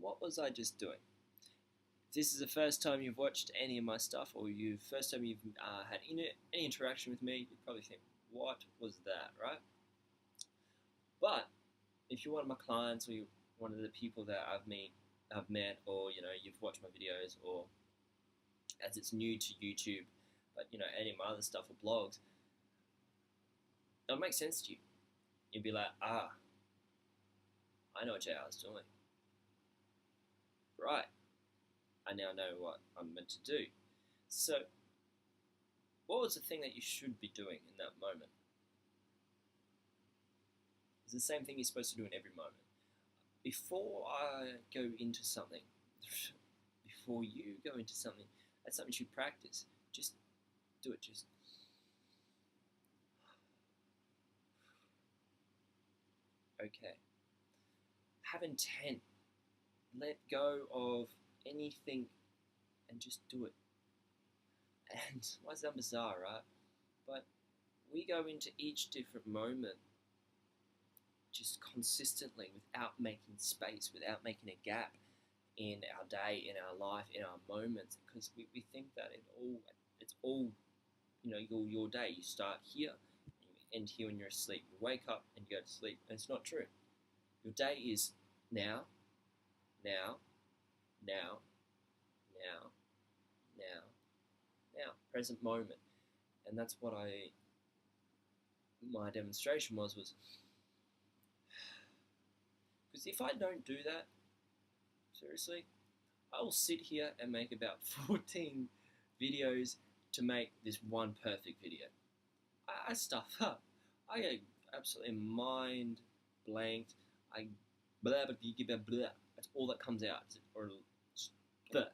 what was I just doing? If this is the first time you've watched any of my stuff, or first time you've had any interaction with me, you'd probably think, what was that, right? But if you're one of my clients, or you're one of the people that I've met, or you've watched my videos, or as it's new to YouTube, but any of my other stuff or blogs, it'll make sense to you. You'd be like, I know what JR is doing. Right. I now know what I'm meant to do. So, what was the thing that you should be doing in that moment? It's the same thing you're supposed to do in every moment. Before I go into something, before you go into something, that's something you should practice. Just do it. Just okay. Have intent. Let go of anything and just do it. And why is that bizarre, right? But we go into each different moment just consistently without making space, without making a gap in our day, in our life, in our moments, because we think that it's all your day. You start here and you end here when you're asleep. You wake up and you go to sleep, and it's not true. Your day is now, now, now, now, now, now, present moment. And that's what my demonstration was because if I don't do that, seriously, I will sit here and make about 14 videos to make this one perfect video. I stuff up. I get absolutely mind blanked. I blah blah blah blah. That's all that comes out. Or blah.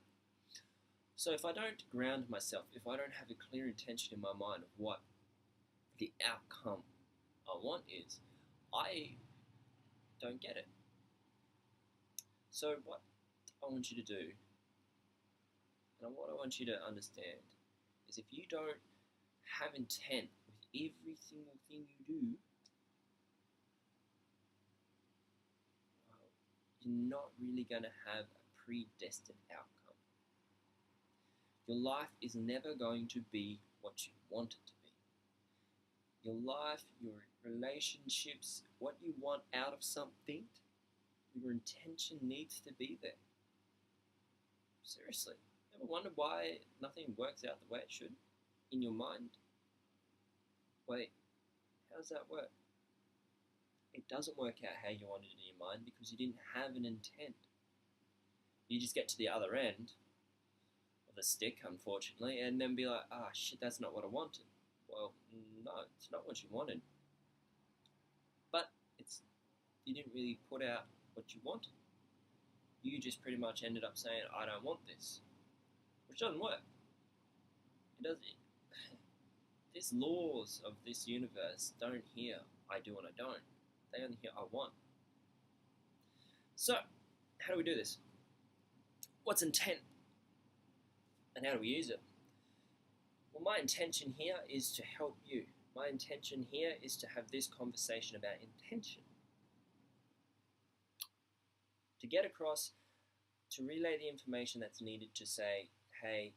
So if I don't ground myself, if I don't have a clear intention in my mind of what the outcome I want is, I don't get it. So what I want you to do, and what I want you to understand, is if you don't have intent with every single thing you do, well, you're not really going to have a predestined outcome. Your life is never going to be what you want it to be. Your life, your relationships, what you want out of something, your intention needs to be there. Seriously. Ever wonder why nothing works out the way it should in your mind? Wait, how does that work? It doesn't work out how you wanted it in your mind because you didn't have an intent. You just get to the other end of the stick, unfortunately, and then be like, shit, that's not what I wanted. Well, no, it's not what you wanted. But you didn't really put out what you wanted. You just pretty much ended up saying, I don't want this. Which doesn't work. It doesn't. These laws of this universe don't hear I do and I don't. They only hear I want. So, how do we do this? What's intent? And how do we use it? Well, my intention here is to help you. My intention here is to have this conversation about intention. To get across, to relay the information that's needed to say, hey,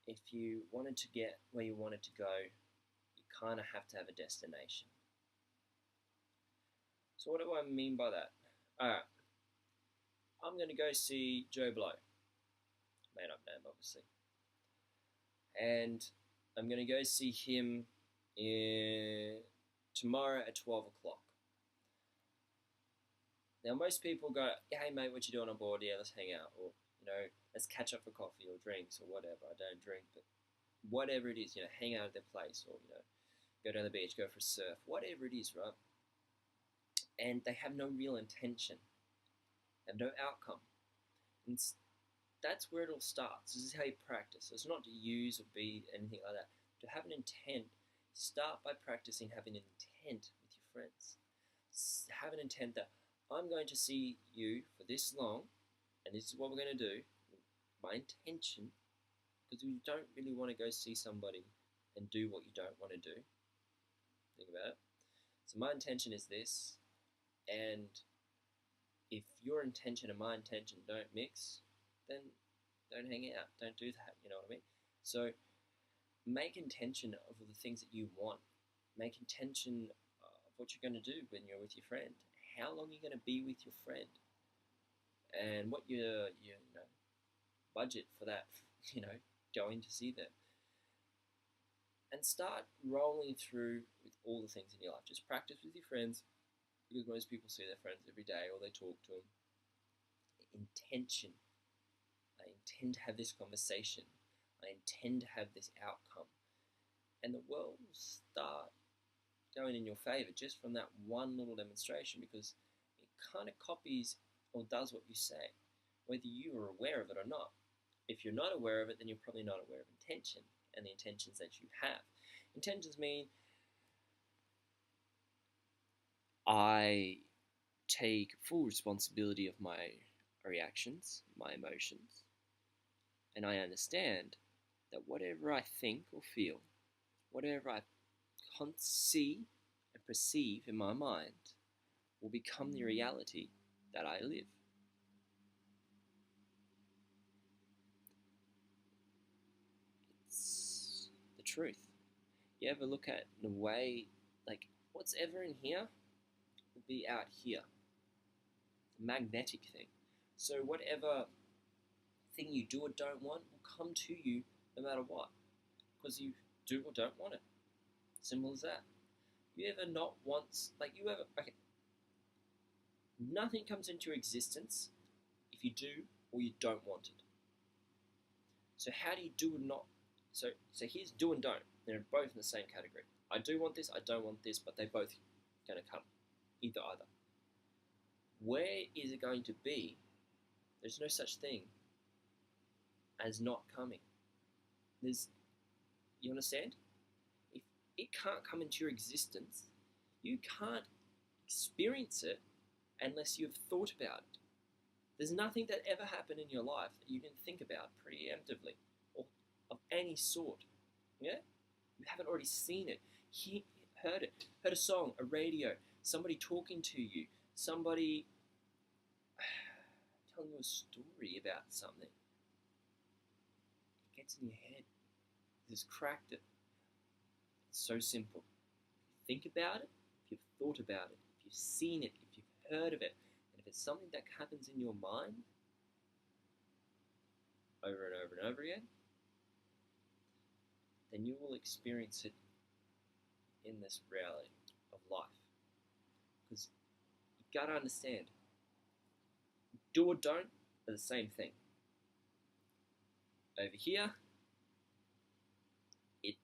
if you wanted to get where you wanted to go, you kind of have to have a destination. So what do I mean by that? Alright, I'm going to go see Joe Blow. Made up name, obviously. And I'm going to go see him tomorrow at 12 o'clock. Now, most people go, hey, mate, what you doing on board? Yeah, let's hang out. Or, let's catch up for coffee or drinks or whatever. I don't drink, but whatever it is, hang out at their place or, go down the beach, go for a surf, whatever it is, right? And they have no real intention. They have no outcome. And that's where it all starts. This is how you practice. So it's not to use or be anything like that. To have an intent, start by practicing having an intent with your friends. Have an intent that I'm going to see you for this long, and this is what we're going to do. My intention, because you don't really want to go see somebody and do what you don't want to do. Think about it. So my intention is this, and if your intention and my intention don't mix, then don't hang out. Don't do that. You know what I mean? So make intention of the things that you want. Make intention of what you're going to do when you're with your friend. How long are you going to be with your friend? And what your budget for that, going to see them. And start rolling through with all the things in your life. Just practice with your friends, because most people see their friends every day or they talk to them. Intention. I intend to have this conversation. I intend to have this outcome. And the world will start going in your favor just from that one little demonstration, because it kind of copies or does what you say, whether you are aware of it or not. If you're not aware of it, then you're probably not aware of intention and the intentions that you have. Intentions mean I take full responsibility of my reactions, my emotions, and I understand that whatever I think or feel, whatever I see and perceive in my mind, will become the reality that I live. It's the truth. You ever look at the way, like, what's ever in here will be out here. The magnetic thing. So whatever thing you do or don't want will come to you no matter what, because you do or don't want it. Simple as that. You ever not want, okay, nothing comes into existence if you do or you don't want it. So how do you do and not? So here's do and don't. They're both in the same category. I do want this, I don't want this, but they're both going to come. Either. Where is it going to be? There's no such thing as not coming. You understand? If it can't come into your existence, you can't experience it unless you've thought about it. There's nothing that ever happened in your life that you didn't think about preemptively, or of any sort. Yeah? You haven't already seen it, heard it, heard a song, a radio, somebody talking to you, somebody telling you a story about something. It gets in your head. Just cracked it. It's so simple. Think about it, if you've thought about it, if you've seen it, if you've heard of it, and if it's something that happens in your mind over and over and over again, then you will experience it in this reality of life. Because you've got to understand, do or don't are the same thing. Over here, it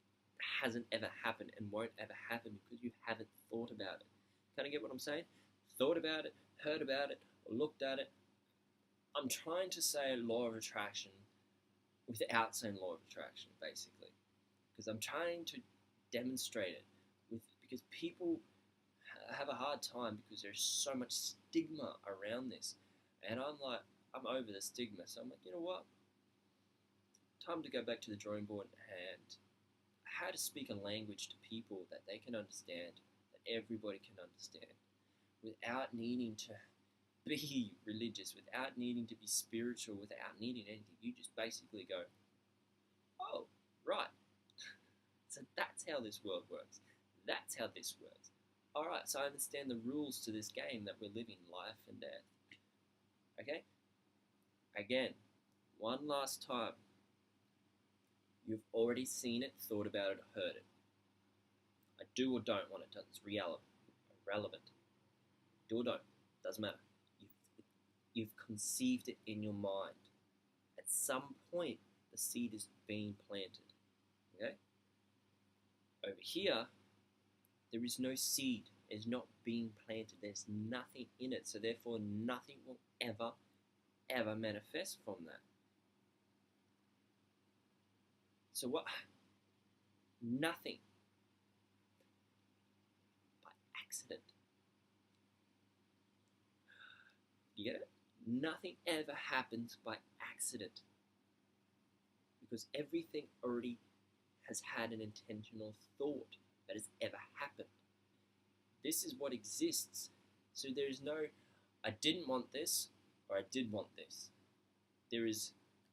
hasn't ever happened and won't ever happen because you haven't thought about it. Kind of get what I'm saying? Thought about it, heard about it, or looked at it. I'm trying to say law of attraction without saying law of attraction, basically. Because I'm trying to demonstrate it because people have a hard time because there's so much stigma around this. And I'm over the stigma. So I'm like, you know what? Time to go back to the drawing board and how to speak a language to people that they can understand, that everybody can understand, without needing to be religious, without needing to be spiritual, without needing anything. You just basically go, oh, right. So that's how this world works. That's how this works. Alright, so I understand the rules to this game that we're living, life and death. Okay? Again, one last time. You've already seen it, thought about it, heard it. I do or don't want it. It's irrelevant. Do or don't. Doesn't matter. You've conceived it in your mind. At some point, the seed is being planted. Okay? Over here, there is no seed. It's not being planted. There's nothing in it. So therefore, nothing will ever manifest from that. So what? Nothing. By accident. You get it? Nothing ever happens by accident. Because everything already has had an intentional thought that has ever happened. This is what exists. So there is no, I didn't want this, or I did want this. There is,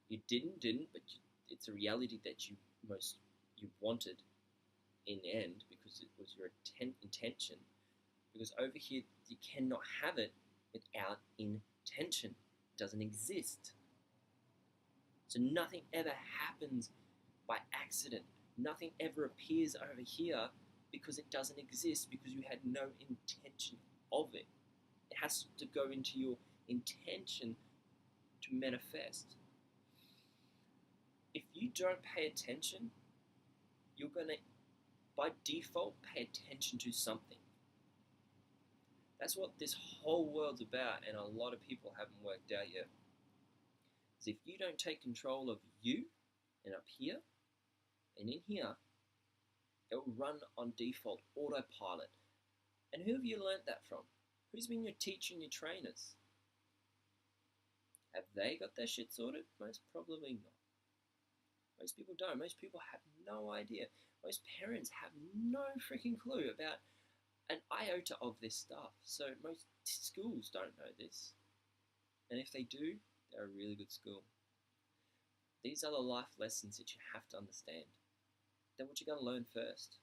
you didn't, but it's a reality that you wanted in the end because it was your intention. Because over here, you cannot have it without intention. It doesn't exist. So nothing ever happens by accident. Nothing ever appears over here because it doesn't exist, because you had no intention of it. It has to go into your intention to manifest. If you don't pay attention, you're going to, by default, pay attention to something. That's what this whole world's about, and a lot of people haven't worked out yet. Is if you don't take control of you, and up here, and in here, it will run on default, autopilot. And who have you learnt that from? Who's been your teacher and your trainers? Have they got their shit sorted? Most probably not. Most people don't. Most people have no idea. Most parents have no freaking clue about an iota of this stuff. So most schools don't know this. And if they do, they're a really good school. These are the life lessons that you have to understand. They're what you're going to learn first.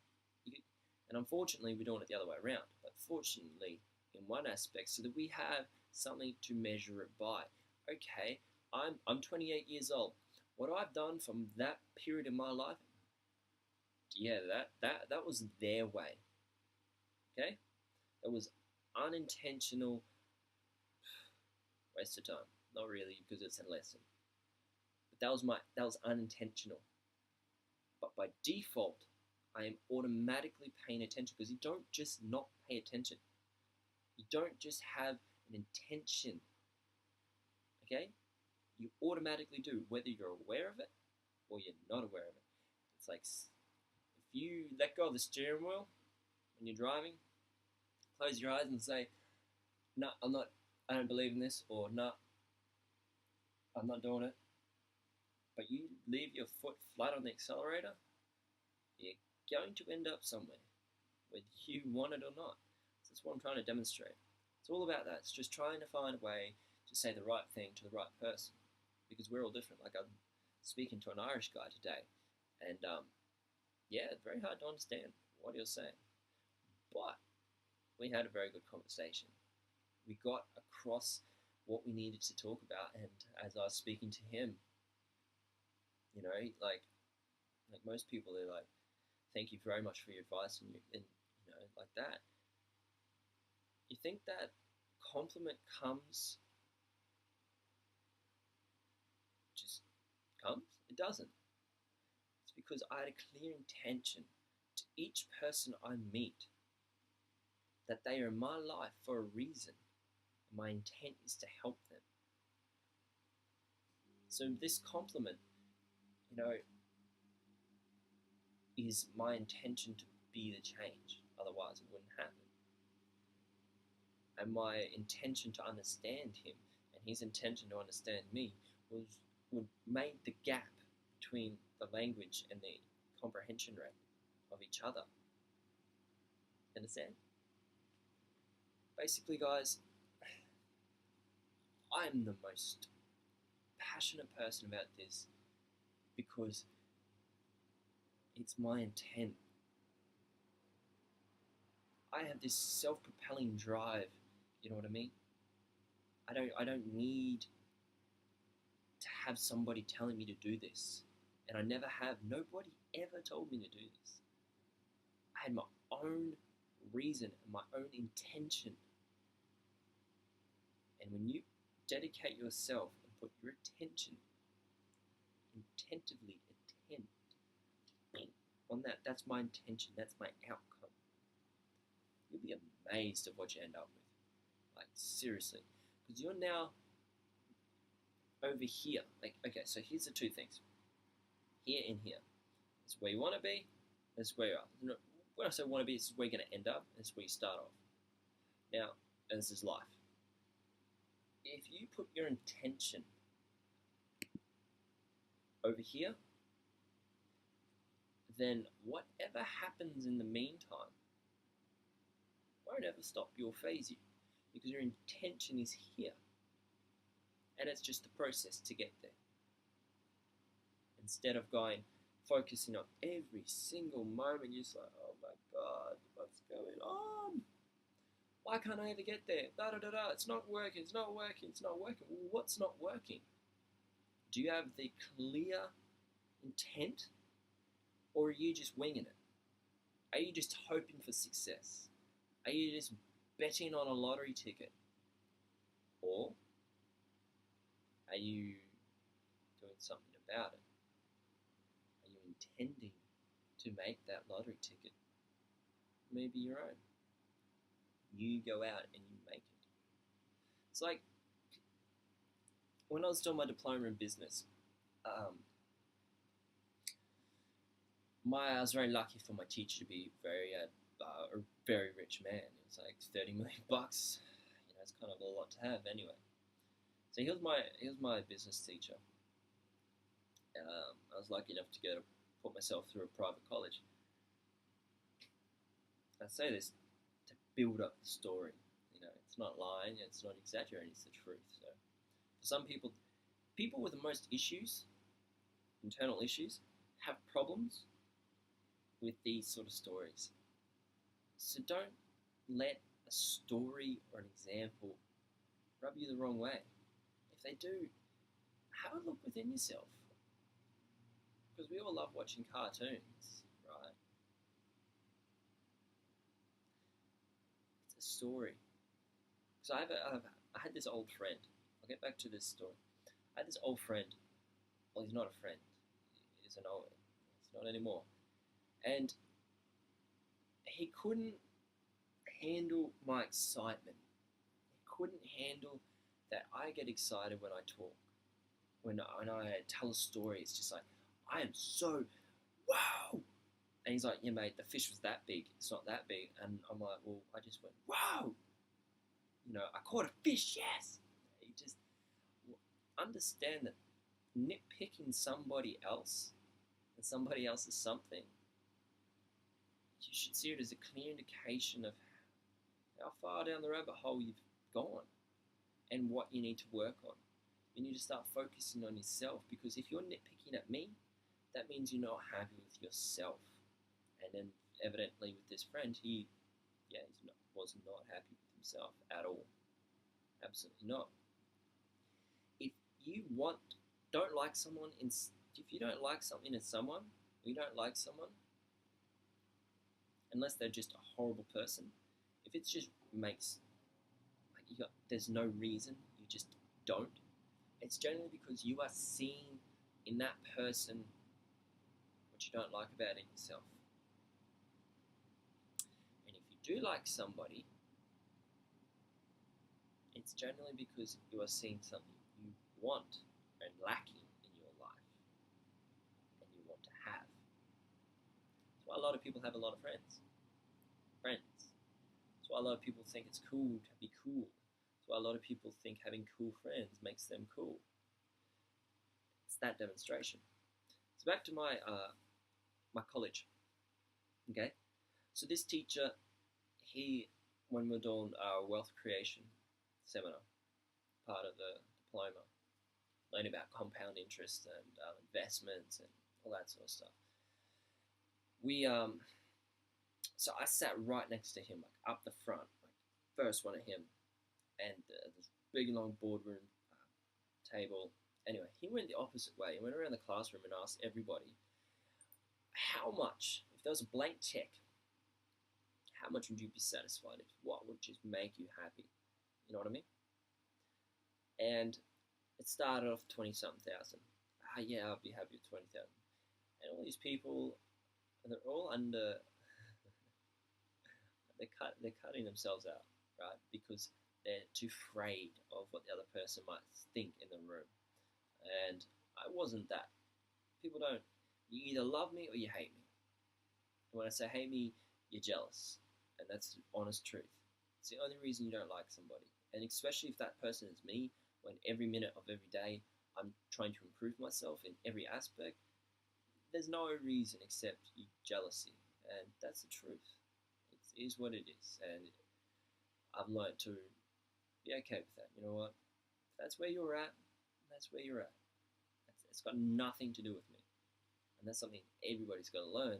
And unfortunately, we're doing it the other way around. But fortunately, in one aspect, so that we have something to measure it by. Okay, I'm 28 years old. What I've done from that period in my life, yeah, that was their way. Okay? That was unintentional waste of time. Not really, because it's a lesson. But that was unintentional. But by default, I am automatically paying attention, because you don't just not pay attention. You don't just have an intention. Okay? You automatically do, whether you're aware of it or you're not aware of it. It's like if you let go of the steering wheel when you're driving, close your eyes and say, "No, I don't believe in this," or "No, I'm not doing it." But you leave your foot flat on the accelerator, you're going to end up somewhere, whether you want it or not. So that's what I'm trying to demonstrate. It's all about that. It's just trying to find a way to say the right thing to the right person, because we're all different. Like, I'm speaking to an Irish guy today, and yeah, it's very hard to understand what he was saying. But we had a very good conversation. We got across what we needed to talk about, and as I was speaking to him, you know, like most people, they're like, "Thank you very much for your advice," and you know, like that. You think that compliment comes, just comes? It doesn't. It's because I had a clear intention to each person I meet that they are in my life for a reason. And my intent is to help them. So this compliment, you know, is my intention to be the change. Otherwise, it wouldn't happen. And my intention to understand him and his intention to understand me would make the gap between the language and the comprehension rate of each other. Understand? Basically, guys, I'm the most passionate person about this because it's my intent. I have this self-propelling drive, you know what I mean? I don't need to have somebody telling me to do this. And I never have. Nobody ever told me to do this. I had my own reason and my own intention. And when you dedicate yourself and put your attention, intentively attend on that, that's my intention, that's my outcome. You'll be amazed at what you end up with. Like, seriously. Because you're now over here. Like, okay, so here's the two things. Here and here. It's where you want to be, it's where you are. When I say want to be, it's where you're going to end up, and it's where you start off. Now, this is life. If you put your intention over here, then whatever happens in the meantime won't ever stop you or phase you. because your intention is here, and it's just the process to get there. Instead of focusing on every single moment, you're just like, oh my God, what's going on? Why can't I ever get there? Da da da da. It's not working. It's not working. It's not working. Well, what's not working? Do you have the clear intent, or are you just winging it? Are you just hoping for success? Are you just betting on a lottery ticket? Or are you doing something about it? Are you intending to make that lottery ticket maybe your own? You go out and you make it. It's like when I was doing my diploma in business, I was very lucky for my teacher to be a very rich man. It was like $30 million. It's kind of a lot to have anyway. So he was my business teacher. I was lucky enough to put myself through a private college. I say this to build up the story. It's not lying, it's not exaggerating, it's the truth. So for some people with the most issues, internal issues, have problems with these sort of stories. So don't let a story or an example rub you the wrong way. If they do, have a look within yourself. Because we all love watching cartoons, right? It's a story. So I had this old friend. I'll get back to this story. I had this old friend. Well, he's not a friend. He's not anymore. And he couldn't handle my excitement. He couldn't handle that I get excited when I talk. When I tell a story, it's just like, I am so, wow! And he's like, yeah, mate, the fish was that big. It's not that big. And I'm like, well, I just went, wow! I caught a fish, yes! You just understand that nitpicking somebody else and somebody else's something, you should see it as a clear indication of how far down the rabbit hole you've gone and what you need to work on. You need to start focusing on yourself, because if you're nitpicking at me, that means you're not happy with yourself. And then evidently with this friend, was not happy with himself at all. Absolutely not. If you don't like someone, if you don't like something in someone, or you don't like someone, unless they're just a horrible person, if it just makes, there's no reason, you just don't, it's generally because you are seeing in that person what you don't like about it yourself. And if you do like somebody, it's generally because you are seeing something you want and lacking in your life, and you want to have. That's why a lot of people have a lot of friends. That's why a lot of people think it's cool to be cool. That's why a lot of people think having cool friends makes them cool. It's that demonstration. So back to my college. Okay, so this teacher, when we were doing our wealth creation seminar, part of the diploma, learning about compound interest and investments and all that sort of stuff. So I sat right next to him, up the front, first one of him, and this big long boardroom table. Anyway, he went the opposite way. He went around the classroom and asked everybody, how much, if there was a blank check, how much would you be satisfied with? What would just make you happy? You know what I mean? And it started off 20-something thousand. Yeah, I'll be happy with 20,000. And all these people, they're all under. They're cutting themselves out, right? Because they're too afraid of what the other person might think in the room. And I wasn't that. People don't. You either love me or you hate me. And when I say hate me, you're jealous. And that's the honest truth. It's the only reason you don't like somebody. And especially if that person is me, when every minute of every day I'm trying to improve myself in every aspect, there's no reason except jealousy. And that's the truth. It is what it is. And I've learned to Be okay with that. You know what? If that's where you're at, that's where you're at. It's got nothing to do with me. And that's something everybody's got to learn,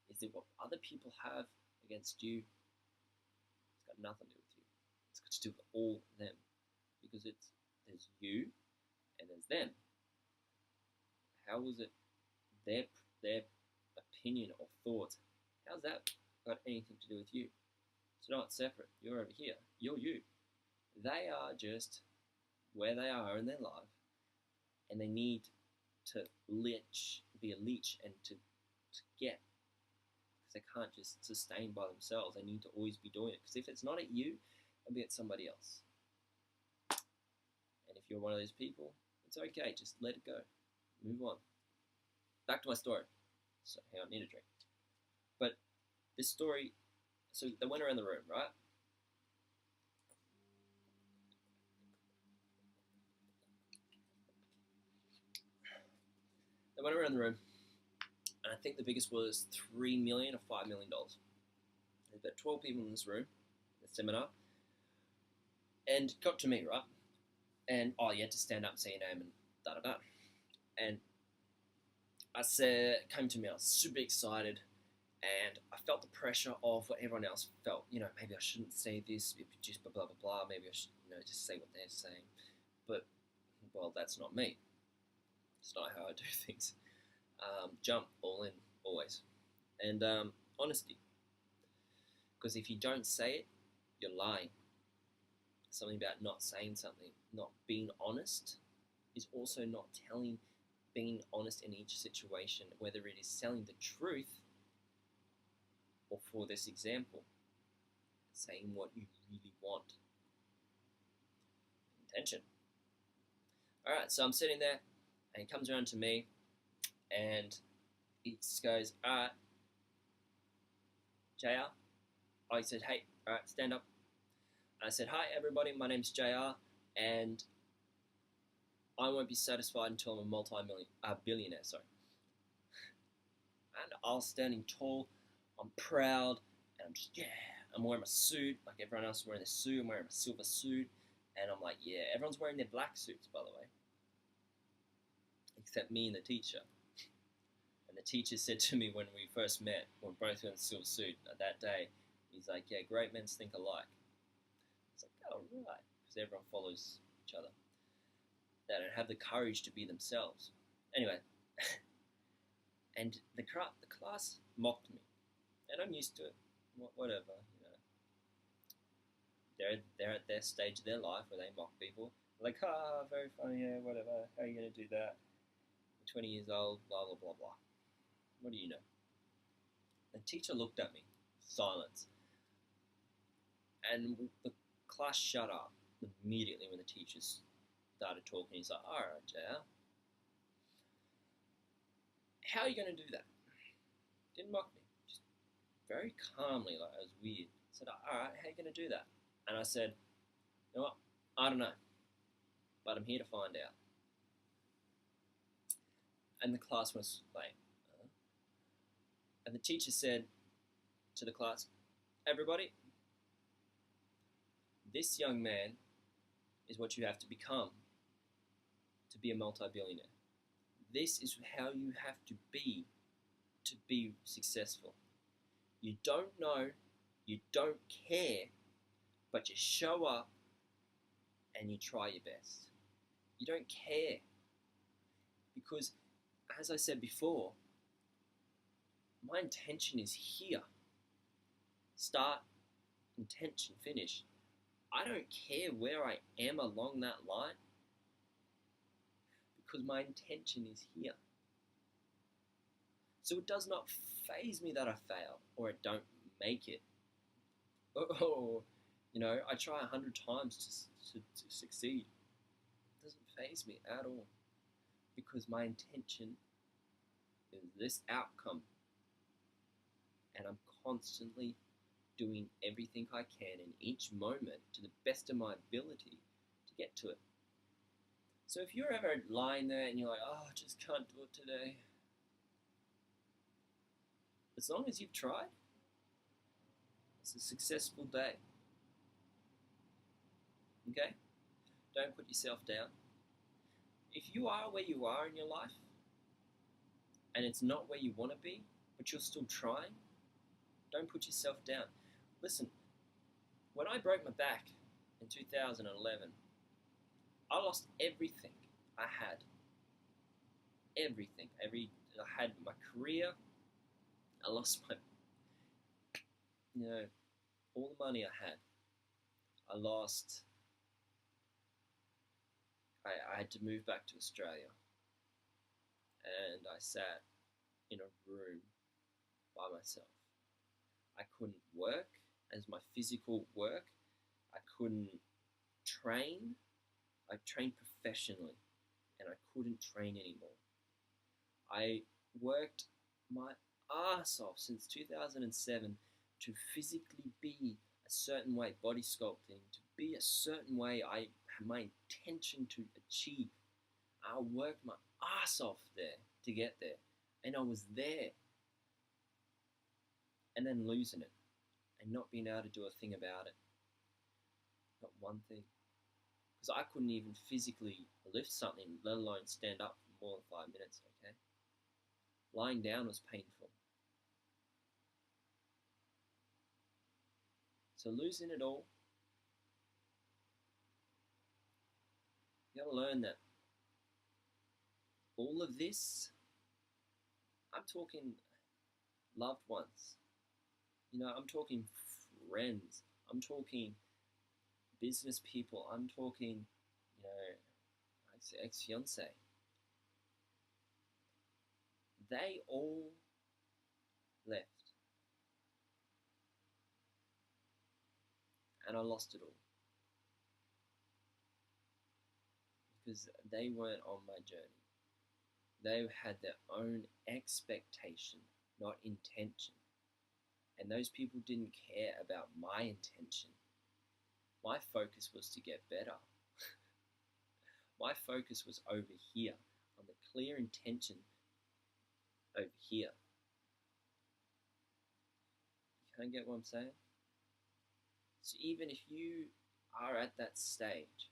is that what other people have against you, it's got nothing to do with you. It's got to do with all them. Because there's you and there's them. How was it their opinion or thoughts? How's that got anything to do with you? It's not separate. You're over here. You're you. They are just where they are in their life, and they need to be a leech and to get, because they can't just sustain by themselves. They need to always be doing it, because if it's not at you, it'll be at somebody else. And if you're one of those people, it's okay. Just let it go. Move on. Back to my story. So, hang on, I need a drink. But this story, so they went around the room, right? They went around the room, and I think the biggest was $3 million or $5 million. There's about 12 people in this room, the seminar, and it got to me, right? And you had to stand up and say your name and da da da. And I came to me, I was super excited, and I felt the pressure of what everyone else felt. Maybe I shouldn't say this, just blah blah blah blah. Maybe I should, just say what they're saying. But well, that's not me. It's not how I do things. Jump all in, always, and honesty. Because if you don't say it, you're lying. Something about not saying something, not being honest, is also not being honest in each situation, whether it is telling the truth, or for this example, saying what you really want. Intention. Alright, so I'm sitting there, and he comes around to me, and he just goes, alright, JR. He said, hey, alright, stand up. I said, hi everybody, my name's JR, and I won't be satisfied until I'm a billionaire, sorry. And I was standing tall, I'm proud, and I'm just, I'm wearing my suit, like everyone else is wearing their suit, I'm wearing my silver suit, and I'm like, yeah, everyone's wearing their black suits, by the way, except me and the teacher. And the teacher said to me when we first met, when we both were in the silver suit that day, he's like, yeah, great minds think alike. It's like, oh, right, because everyone follows each other. They don't have the courage to be themselves. Anyway, and the class mocked me, and I'm used to it. Whatever, They're at their stage of their life where they mock people. They're like, very funny, yeah, whatever. How are you gonna do that? You're 20 years old, blah blah blah blah. What do you know? The teacher looked at me, silence, and the class shut up immediately when the teachers started talking. He's like, alright, JR, how are you going to do that? Didn't mock me, just very calmly, like it was weird. Said, alright, how are you going to do that? And I said, you know what, I don't know, but I'm here to find out. And the class was like, and the teacher said to the class, everybody, this young man is what you have to become to be a multi-billionaire. This is how you have to be successful. You don't know, you don't care, but you show up and you try your best. You don't care. Because, as I said before, my intention is here. Start, intention, finish. I don't care where I am along that line, because my intention is here. So it does not faze me that I fail or I don't make it. I try 100 times to succeed. It doesn't faze me at all, because my intention is this outcome, and I'm constantly doing everything I can in each moment to the best of my ability to get to it. So if you're ever lying there and you're like, I just can't do it today, as long as you've tried, it's a successful day. Okay? Don't put yourself down. If you are where you are in your life and it's not where you want to be, but you're still trying, don't put yourself down. Listen, when I broke my back in 2011, I lost everything I had. Everything. I had my career. I lost my, all the money I had. I lost. I had to move back to Australia, and I sat in a room by myself. I couldn't work as my physical work. I couldn't train. I trained professionally, and I couldn't train anymore. I worked my ass off since 2007 to physically be a certain way, body sculpting, to be a certain way I had my intention to achieve. I worked my ass off there to get there, and I was there, and then losing it and not being able to do a thing about it. Not one thing. Because I couldn't even physically lift something, let alone stand up for more than 5 minutes, okay? Lying down was painful. So losing it all, you gotta learn that all of this, I'm talking loved ones. I'm talking friends. I'm talking business people. I'm talking, ex-fiance. They all left. And I lost it all. Because they weren't on my journey. They had their own expectation, not intention. And those people didn't care about my intention. My focus was to get better. My focus was over here, on the clear intention over here. You can't get what I'm saying? So even if you are at that stage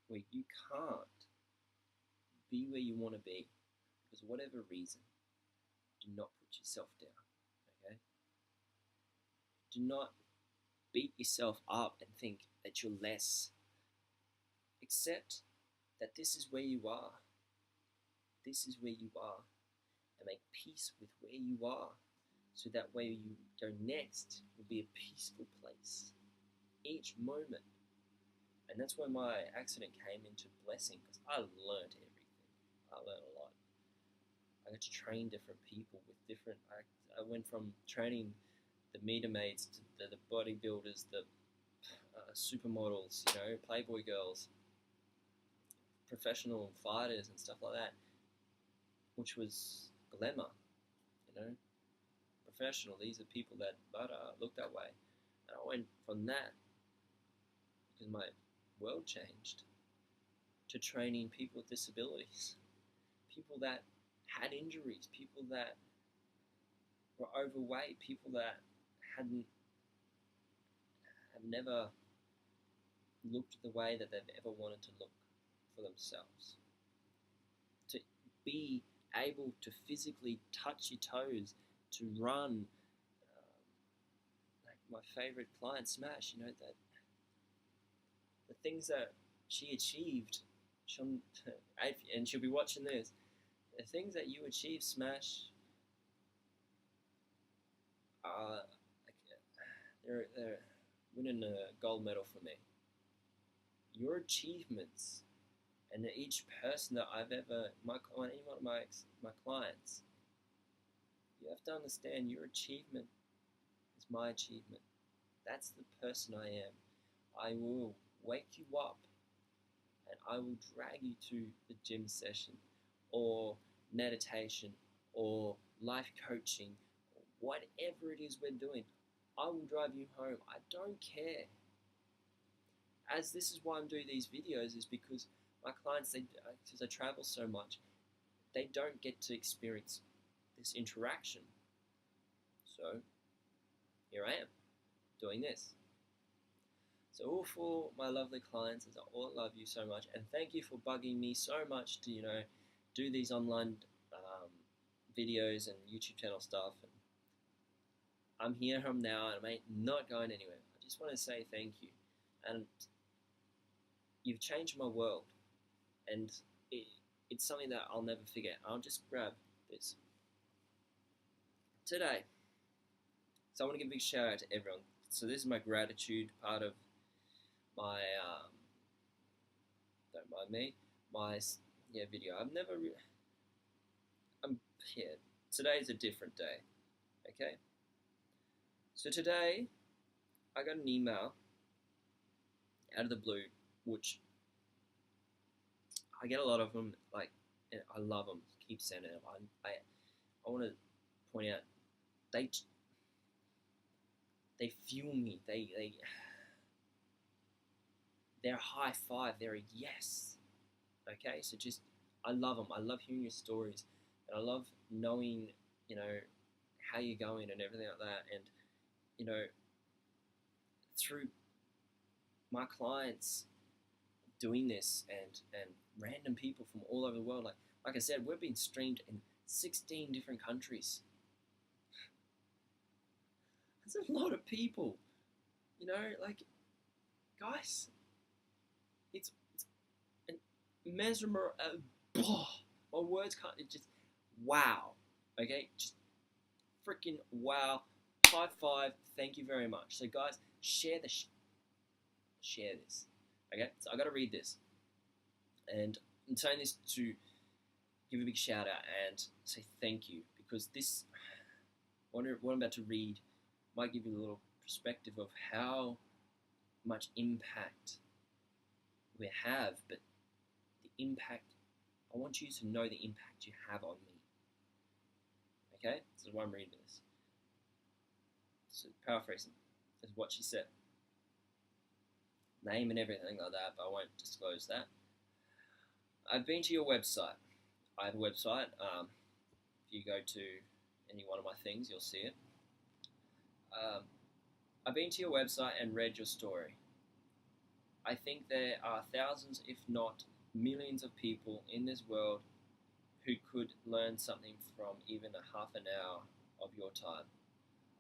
where you can't be where you want to be, because of whatever reason, do not put yourself down, okay? Do not beat yourself up and think that you're less. Accept that this is where you are. This is where you are. And make peace with where you are, so that where you go next will be a peaceful place. Each moment. And that's where my accident came into blessing, because I learned everything. I learned a lot. I got to train different people with different. I went from training the meter maids to the bodybuilders, the supermodels, Playboy girls, professional fighters and stuff like that, which was glamour, professional. These are people that look that way. And I went from that, because my world changed, to training people with disabilities, people that had injuries, people that were overweight, people that have never looked the way that they've ever wanted to look for themselves. To be able to physically touch your toes, to run, like my favorite client, Smash, that the things that she achieved, and she'll be watching this, the things that you achieve, Smash, are they're winning a gold medal for me. Your achievements, and each person that I've ever, any one of my clients, you have to understand your achievement is my achievement. That's the person I am. I will wake you up and I will drag you to the gym session or meditation or life coaching or whatever it is we're doing. I will drive you home. I don't care. As this is why I'm doing these videos, is because my clients, because I travel so much, they don't get to experience this interaction. So here I am doing this. So all for my lovely clients, as I all love you so much, and thank you for bugging me so much to do these online um, videos and YouTube channel stuff. And I'm here from now, and I'm not going anywhere. I just want to say thank you, and you've changed my world, and it, it's something that I'll never forget. I'll just grab this today. So I want to give a big shout out to everyone. So this is my gratitude part of my don't mind me, my video. I'm here. Today's a different day. Okay. So today I got an email out of the blue, which I get a lot of them. Like, and I love them. Keep sending them. I want to point out they fuel me. They're a high five. They're a yes. Okay, so just I love them. I love hearing your stories, and I love knowing how you're going and everything like that. And through my clients doing this and random people from all over the world, like I said, we're being streamed in 16 different countries. That's a lot of people. Like, guys, it's an mesmer. My words can't. It just wow. Okay, just freaking wow. High five. Thank you very much. So, guys, share this. Okay, so I got to read this, and I'm saying this to give a big shout out and say thank you, because this what I'm about to read might give you a little perspective of how much impact we have, but the impact, I want you to know the impact you have on me. Okay? This is why I'm reading this. So paraphrasing is what she said. Name and everything like that, but I won't disclose that. I've been to your website. I have a website. If you go to any one of my things, you'll see it. I've been to your website and read your story. I think there are thousands, if not millions of people in this world who could learn something from even a half an hour of your time.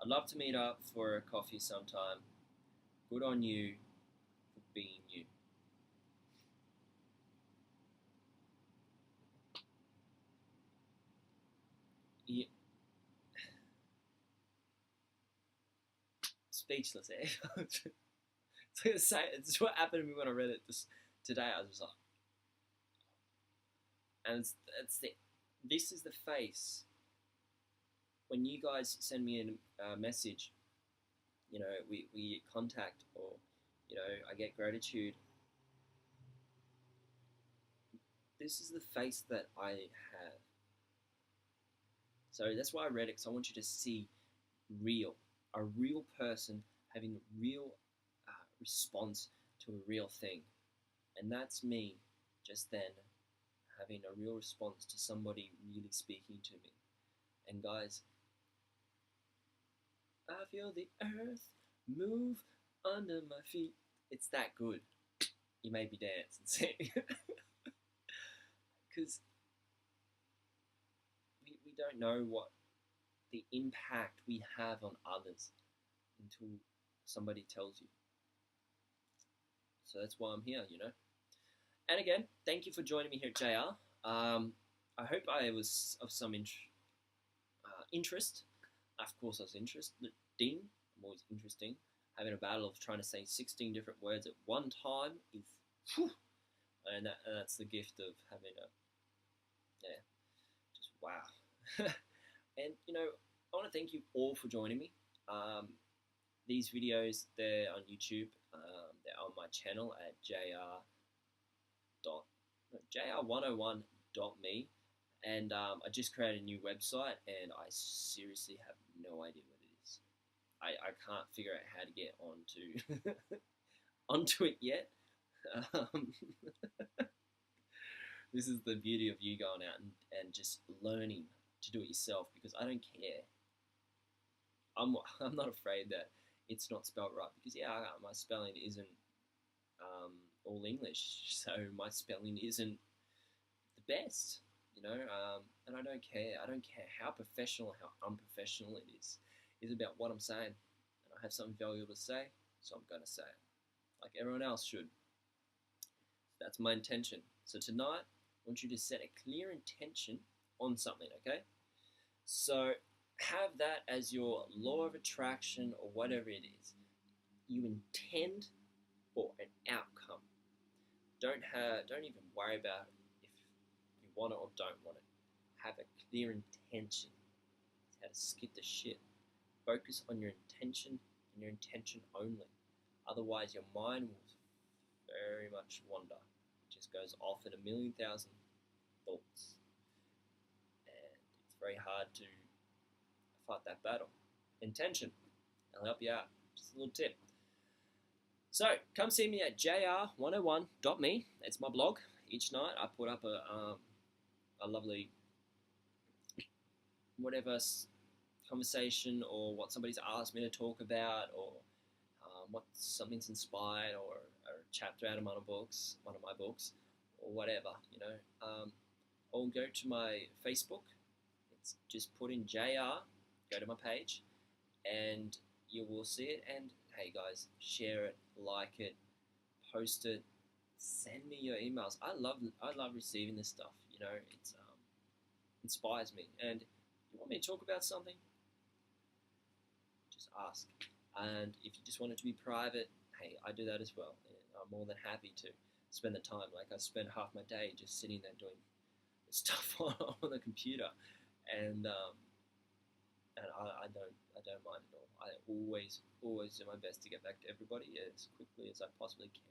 I'd love to meet up for a coffee sometime. Good on you for being you. Yeah. Speechless, eh? It's what happened to me when I read it today. I was like, and this is the face. When you guys send me a message, we contact, or I get gratitude. This is the face that I have. So that's why I read it, because I want you to see a real person having a real response to a real thing. And that's me just then having a real response to somebody really speaking to me. And guys, I feel the earth move under my feet. It's that good. You made me dance and sing. Because we don't know what the impact we have on others until somebody tells you. So that's why I'm here, And again, thank you for joining me here at JR. I hope I was of some interest. Of course, I was interested. I'm always interesting. Having a battle of trying to say 16 different words at one time is, whew, and that's the gift of having just wow. And I want to thank you all for joining me. These videos, they're on YouTube. They're on my channel at jr101.me, and I just created a new website, and I seriously have no idea what it is. I can't figure out how to get onto it yet. This is the beauty of you going out and just learning to do it yourself, because I don't care. I'm not afraid that it's not spelled right, because my spelling isn't all English, so my spelling isn't the best, and I don't care. I don't care how professional, how unprofessional it is. It's about what I'm saying, and I have something valuable to say, so I'm gonna say it, like everyone else should. That's my intention. So tonight, I want you to set a clear intention on something, okay? So have that as your law of attraction or whatever it is. You intend for an outcome. Don't even worry about if you want it or don't want it. Have a clear intention. It's how to skip the shit. Focus on your intention and your intention only. Otherwise, your mind will very much wander. It just goes off at a million thousand thoughts. And it's very hard to fight that battle. Intention. I'll help you out. Just a little tip. So, come see me at jr101.me. It's my blog. Each night I put up a lovely whatever conversation or what somebody's asked me to talk about, or what something's inspired, or a chapter out of one of my books, or whatever, I'll go to my Facebook. It's just put in JR, go to my page, and you will see it. And hey guys, share it, like it, post it, send me your emails. I love receiving this stuff. It's inspires me. And you want me to talk about something, just ask. And if you just want it to be private, hey, I do that as well. And I'm more than happy to spend the time. Like, I spend half my day just sitting there doing stuff on the computer, and I don't mind at all. I always do my best to get back to everybody as quickly as I possibly can.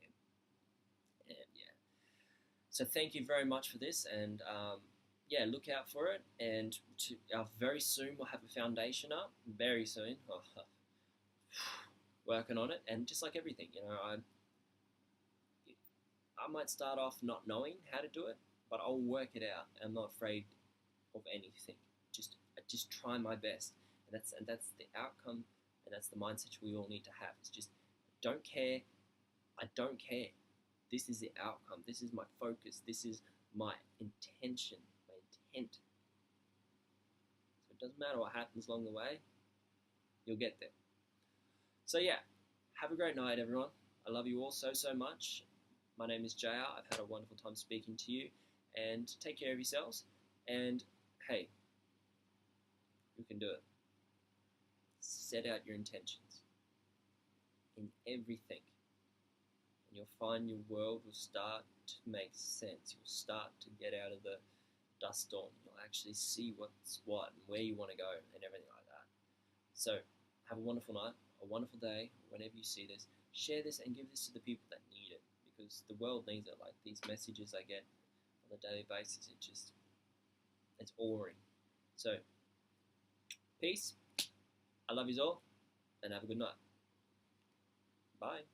And yeah, so thank you very much for this, and yeah, look out for it. And very soon we'll have a foundation up. Very soon. Oh, working on it, and just like everything, I might start off not knowing how to do it, but I'll work it out. I'm not afraid of anything. I just try my best, and that's the outcome, and that's the mindset we all need to have. It's just don't care. I don't care. This is the outcome. This is my focus. This is my intention, my intent. So it doesn't matter what happens along the way. You'll get there. So yeah, have a great night, everyone. I love you all so much. My name is JR. I've had a wonderful time speaking to you, and take care of yourselves. And hey, you can do it. Set out your intentions in everything, and you'll find your world will start to make sense. You'll start to get out of the dust storm. You'll actually see what's what and where you want to go and everything like that. So have a wonderful night, a wonderful day. Whenever you see this, share this and give this to the people that need it, because the world needs it. Like, these messages I get on a daily basis, it's awing. So peace. I love you all, and have a good night. Bye.